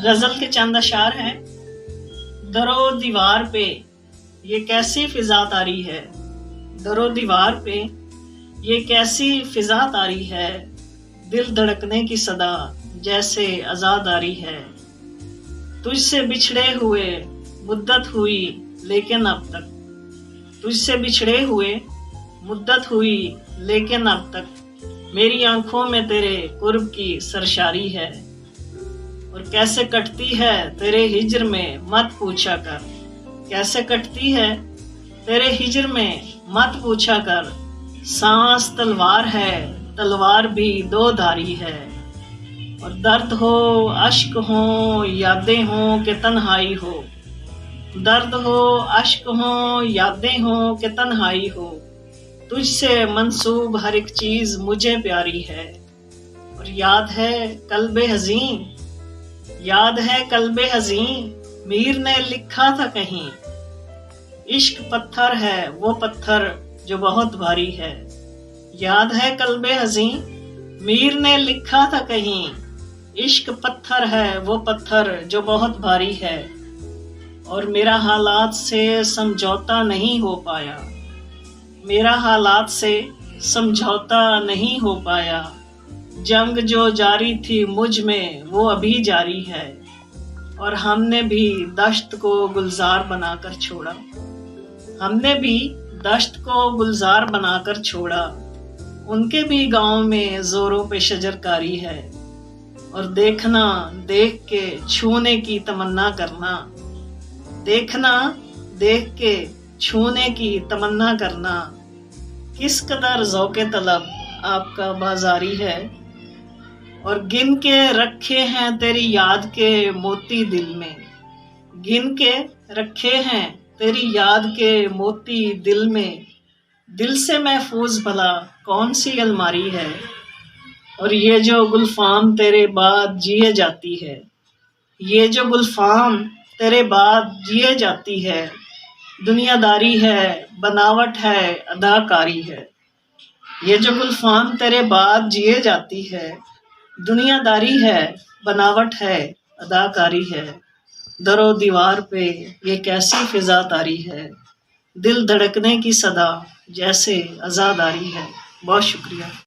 غزل کے چند اشعار ہیں۔ درو دیوار پہ یہ کیسی فضا طاری ہے، درو دیوار پہ یہ کیسی فضا طاری ہے، دل دھڑکنے کی صدا جیسے عزاداری ہے۔ تجھ سے بچھڑے ہوئے مدت ہوئی لیکن اب تک، تجھ سے بچھڑے ہوئے مدت ہوئی لیکن اب تک میری آنکھوں میں تیرے قرب کی سرشاری ہے۔ اور کیسے کٹتی ہے تیرے ہجر میں مت پوچھا کر، کیسے کٹتی ہے تیرے ہجر میں مت پوچھا کر، سانس تلوار ہے تلوار بھی دو دھاری ہے۔ اور درد ہو اشک ہوں یادیں ہوں کہ تنہائی ہو، درد ہو اشک ہوں یادیں ہوں کہ تنہائی ہو، تجھ سے منسوب ہر ایک چیز مجھے پیاری ہے۔ اور یاد ہے قلب حزین، یاد ہے قلب حزین میر نے لکھا تھا کہیں، عشق پتھر ہے وہ پتھر جو بہت بھاری ہے۔ یاد ہے قلب حزین میر نے لکھا تھا کہیں، عشق پتھر ہے وہ پتھر جو بہت بھاری ہے۔ اور میرا حالات سے سمجھوتا نہیں ہو پایا، میرا حالات سے سمجھوتا نہیں ہو پایا، جنگ جو جاری تھی مجھ میں وہ ابھی جاری ہے۔ اور ہم نے بھی دشت کو گلزار بنا کر چھوڑا، ہم نے بھی دشت کو گلزار بنا کر چھوڑا، ان کے بھی گاؤں میں زوروں پہ شجر کاری ہے۔ اور دیکھنا دیکھ کے چھونے کی تمنا کرنا، دیکھنا دیکھ کے چھونے کی تمنا کرنا، کس قدر ذوق طلب آپ کا بازاری ہے۔ اور گن کے رکھے ہیں تیری یاد کے موتی دل میں، گن کے رکھے ہیں تیری یاد کے موتی دل میں، دل سے محفوظ بھلا کون سی الماری ہے۔ اور یہ جو گلفام تیرے بعد جیے جاتی ہے، یہ جو گلفام تیرے بعد جیے جاتی ہے، دنیا داری ہے بناوٹ ہے اداکاری ہے۔ یہ جو گلفام تیرے بعد جیے جاتی ہے، دنیا داری ہے بناوٹ ہے اداکاری ہے۔ درو دیوار پہ یہ کیسی فضا طاری ہے، دل دھڑکنے کی صدا جیسے عزاداری ہے۔ بہت شکریہ۔